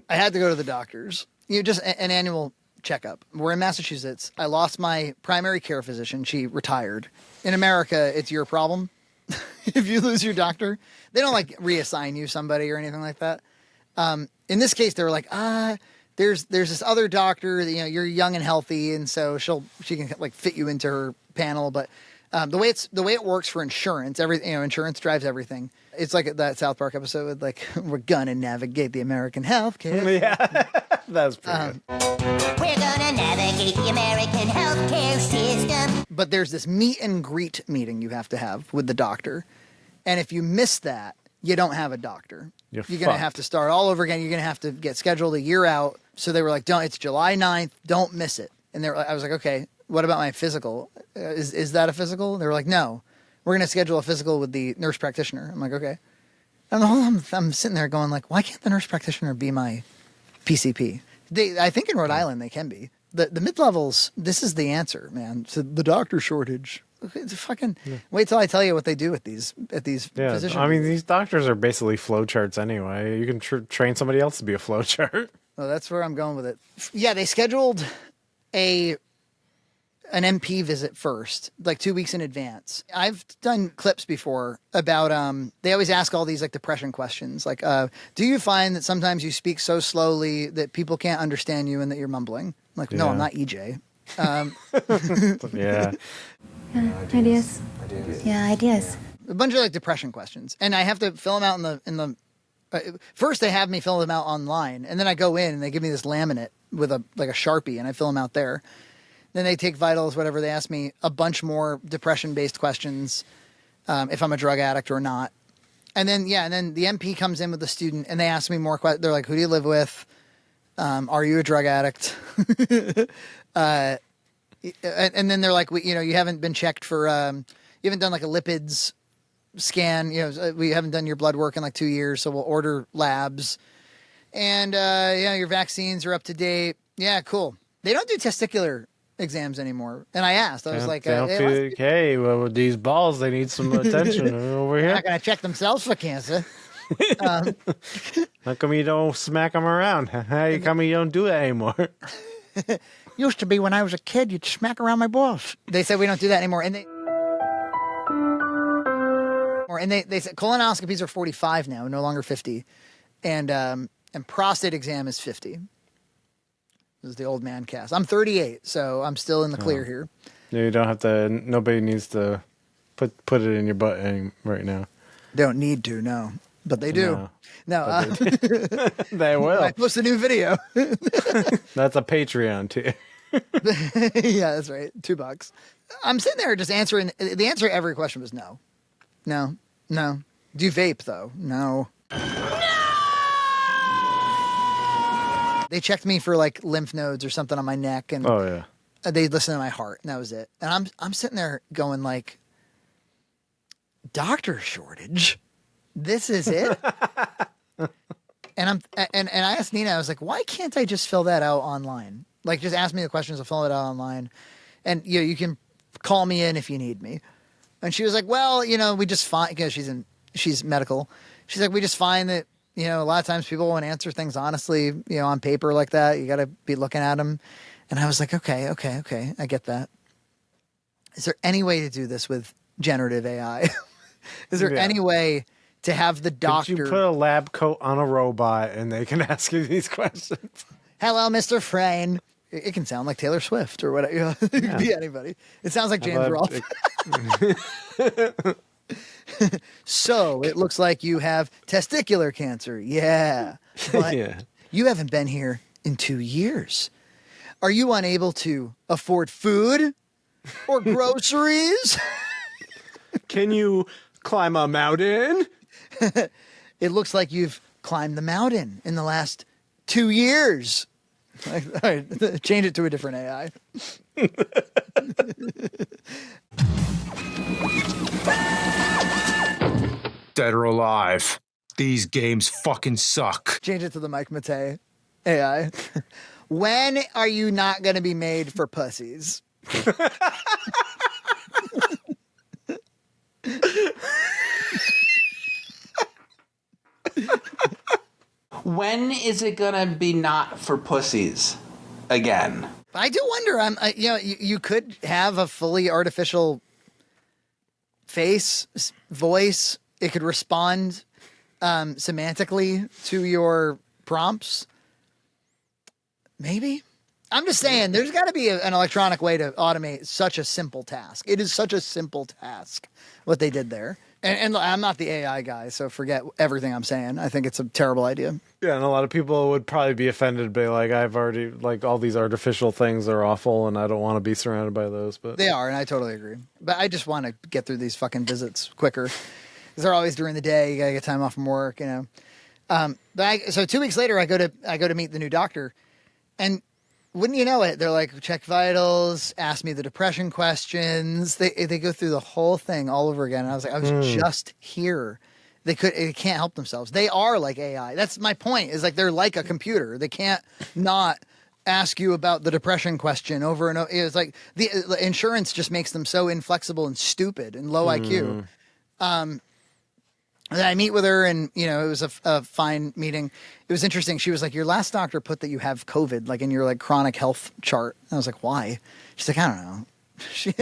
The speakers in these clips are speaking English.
I had to go to the doctor's. Just an annual checkup. We're in Massachusetts. I lost my primary care physician. She retired. In America, it's your problem. If you lose your doctor, they don't like reassign you somebody or anything like that. In this case, they were like, there's this other doctor that, you're young and healthy. And so she can like fit you into her panel. But the way it works for insurance, insurance drives everything. It's like that South Park episode with like, we're gonna navigate the American healthcare. Yeah, that's pretty good. We're gonna navigate the American healthcare system. But there's this meet and greet meeting you have to have with the doctor. And if you miss that, you don't have a doctor. You're going to have to start all over again. You're going to have to get scheduled a year out. So they were like, it's July 9th. Don't miss it. And I was like, okay, what about my physical? Is that a physical? They were like, no, we're going to schedule a physical with the nurse practitioner. I'm like, okay. And the whole time I'm sitting there going like, why can't the nurse practitioner be my PCP? I think in Rhode Island they can be. The mid-levels, this is the answer, man. So the doctor shortage. It's fucking wait till I tell you what they do at these physicians. I mean, these doctors are basically flowcharts anyway. You can train somebody else to be a flowchart. Oh, that's where I'm going with it. Yeah, they scheduled an MP visit first, like 2 weeks in advance. I've done clips before about they always ask all these like depression questions, like do you find that sometimes you speak so slowly that people can't understand you and that you're mumbling? I'm like, no, I'm not EJ. Yeah. Ideas. Yeah, ideas. A bunch of like depression questions, and I have to fill them out in the. First, they have me fill them out online, and then I go in and they give me this laminate with a Sharpie, and I fill them out there. Then they take vitals, whatever. They ask me a bunch more depression-based questions, if I'm a drug addict or not. And then the MP comes in with the student, and they ask me more questions. They're like, "Who do you live with? Are you a drug addict?" And then they're like, you haven't been checked for, you haven't done like a lipids scan. We haven't done your blood work in like 2 years, so we'll order labs. And your vaccines are up to date. Yeah, cool. They don't do testicular exams anymore. And I asked, I was like, hey, well, with these balls, they need some attention over here. They're not going to check themselves for cancer. How come you don't smack them around? How come you don't do it anymore? Used to be when I was a kid, you'd smack around my balls. They said we don't do that anymore. And they said colonoscopies are 45 now, no longer 50. And prostate exam is 50. This is the old man cast. I'm 38, so I'm still in the clear here. You don't have to, nobody needs to put it in your butt right now. Don't need to, no. But they do. No. They will. I post a new video. That's a Patreon too. Yeah, that's right. $2. I'm sitting there just answering. The answer to every question was no. No. No. Do you vape, though? No. They checked me for like lymph nodes or something on my neck, and they listened to my heart, and that was it. And I'm sitting there going like, doctor shortage. This is it. And I asked Nina, I was like, why can't I just fill that out online? Like, just ask me the questions, I'll fill it out online, and you can call me in if you need me. And she was like, well, we just find, because she's medical. She's like, we just find that a lot of times people won't answer things honestly, on paper like that. You got to be looking at them. And I was like, okay, I get that. Is there any way to do this with generative AI? Is there any way to have the doctor... Could you put a lab coat on a robot and they can ask you these questions? Hello, Mr. Frayne. It can sound like Taylor Swift or whatever. It could be anybody. It sounds like James Rolfe. So, it looks like you have testicular cancer. Yeah. But you haven't been here in 2 years. Are you unable to afford food or groceries? Can you climb a mountain? It looks like you've climbed the mountain in the last 2 years. All right, change it to a different AI. Dead or alive. These games fucking suck. Change it to the Mike Matei AI. When are you not going to be made for pussies? When is it gonna be not for pussies again? I do wonder. You could have a fully artificial face, voice. It could respond semantically to your prompts. Maybe. I'm just saying, there's got to be an electronic way to automate such a simple task. It is such a simple task, what they did there. And I'm not the AI guy, so forget everything I'm saying. I think it's a terrible idea. Yeah, and a lot of people would probably be offended by, like, I've already, like, all these artificial things are awful, and I don't want to be surrounded by those. But they are, and I totally agree. But I just want to get through these fucking visits quicker. Because they're always during the day. You got to get time off from work, you know. So 2 weeks later, I go to meet the new doctor. And wouldn't you know it, they're like, check vitals, ask me the depression questions. They go through the whole thing all over again. And I was like, I was just here. They can't help themselves. They are like AI. That's my point, is like they're like a computer. They can't not ask you about the depression question over and over. It's like the insurance just makes them so inflexible and stupid and low IQ. And I meet with her, and, you know, it was a fine meeting. It was interesting. She was like, your last doctor put that you have COVID, like in your like chronic health chart. And I was like, why? She's like, I don't know.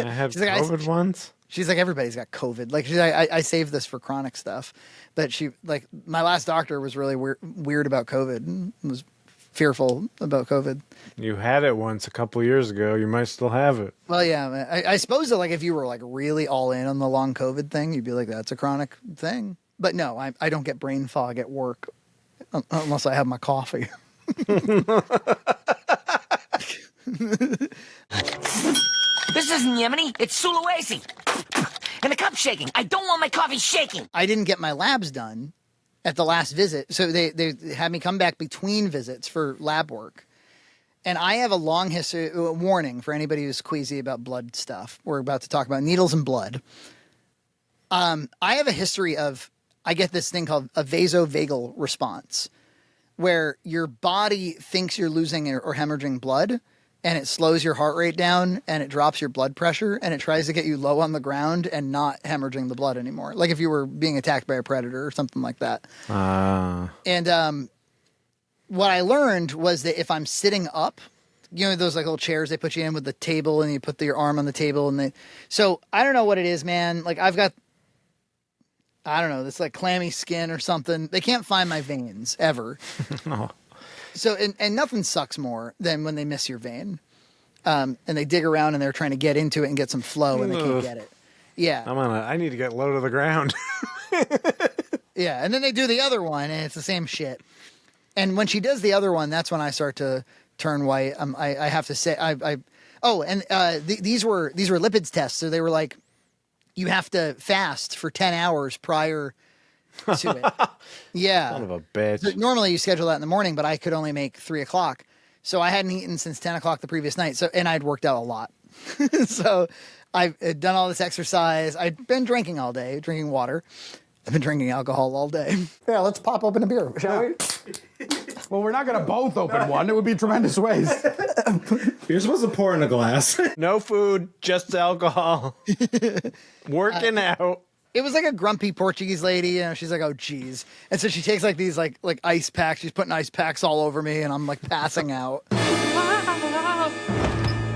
I have COVID once. She's like, everybody's got COVID. Like, she's like, I saved this for chronic stuff. But she, like, my last doctor was really weird about COVID and was fearful about COVID. You had it once a couple years ago. You might still have it. Well, yeah. I suppose that, like, if you were like really all in on the long COVID thing, you'd be like, that's a chronic thing. But no, I don't get brain fog at work unless I have my coffee. This isn't Yemeni, it's Sulawesi. And the cup's shaking. I don't want my coffee shaking. I didn't get my labs done at the last visit. So they had me come back between visits for lab work. And I have a long history, warning for anybody who's queasy about blood stuff. We're about to talk about needles and blood. I have a history of, I get this thing called a vasovagal response, where your body thinks you're losing or hemorrhaging blood, and it slows your heart rate down, and it drops your blood pressure, and it tries to get you low on the ground and not hemorrhaging the blood anymore. Like if you were being attacked by a predator or something like that. And what I learned was that if I'm sitting up, you know, those like little chairs they put you in with the table, and you put your arm on the table, and so I don't know what it is, man. Like I've got, I don't know, this like clammy skin or something. They can't find my veins ever. No. So, and nothing sucks more than when they miss your vein. And they dig around and they're trying to get into it and get some flow and they can't get it. Yeah. I need to get low to the ground. Yeah. And then they do the other one and it's the same shit. And when she does the other one, that's when I start to turn white. I have to say, these were lipids tests. So they were like, you have to fast for 10 hours prior to it. Yeah. Son of a bitch. So normally you schedule that in the morning, but I could only make 3 o'clock. So I hadn't eaten since 10 o'clock the previous night. So, and I'd worked out a lot. So I've done all this exercise. I'd been drinking all day, drinking water. I've been drinking alcohol all day. Yeah, let's pop open a beer, shall we? Well, we're not going to both open one. It would be a tremendous waste. You're supposed to pour in a glass. No food, just alcohol. Working out. It was like a grumpy Portuguese lady, you know, she's like, oh, geez. And so she takes like these like ice packs. She's putting ice packs all over me and I'm like passing out.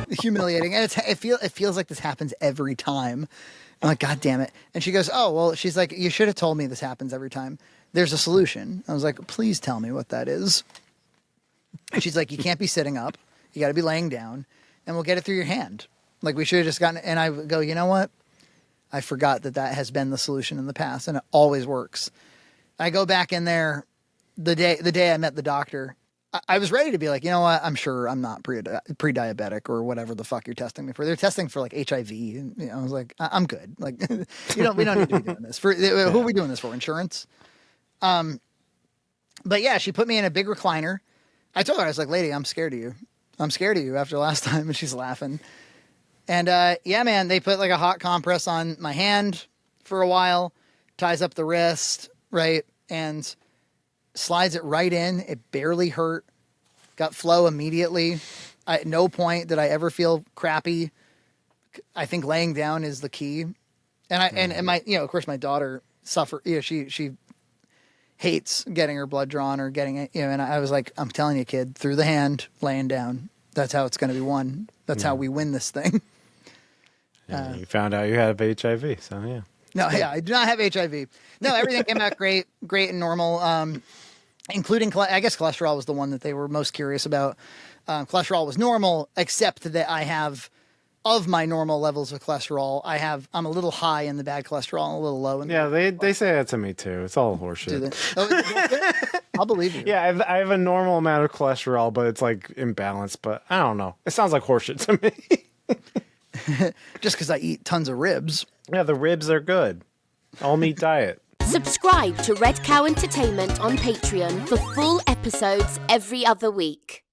Humiliating. And it feels like this happens every time. I'm like, God damn it. And she goes, oh, well, she's like, you should have told me this happens every time. There's a solution. I was like, please tell me what that is. And she's like, you can't be sitting up. You got to be laying down and we'll get it through your hand. Like we should have just gotten it. And I go, you know what? I forgot that has been the solution in the past and it always works. I go back in there the day I met the doctor. I was ready to be like, you know what? I'm sure I'm not pre-diabetic or whatever the fuck you're testing me for. They're testing for like HIV. And, you know, I was like, I'm good. Like, we don't need to be doing this. Who are we doing this for? Insurance? But yeah, she put me in a big recliner. I told her, I was like, lady, I'm scared of you. I'm scared of you after last time. And she's laughing. And yeah, man, they put like a hot compress on my hand for a while, ties up the wrist, right? And slides it right in. It barely hurt. Got flow immediately. At no point did I ever feel crappy. I think laying down is the key. And my, you know, of course my daughter suffered, you know, she hates getting her blood drawn or getting it, and I was like, I'm telling you, kid, through the hand, laying down. That's how it's going to be won. That's how we win this thing. You found out you had HIV, so yeah. No, yeah, I do not have HIV. No, everything came out great and normal, including, I guess cholesterol was the one that they were most curious about. Cholesterol was normal, except that I have, of my normal levels of cholesterol, I'm a litol high in the bad cholesterol and a little low in the they say that to me too. It's all horseshit. I'll believe you. Yeah, I have a normal amount of cholesterol, but it's like imbalanced. But I don't know. It sounds like horseshit to me. Just because I eat tons of ribs. Yeah, the ribs are good. All meat diet. Subscribe to Red Cow Entertainment on Patreon for full episodes every other week.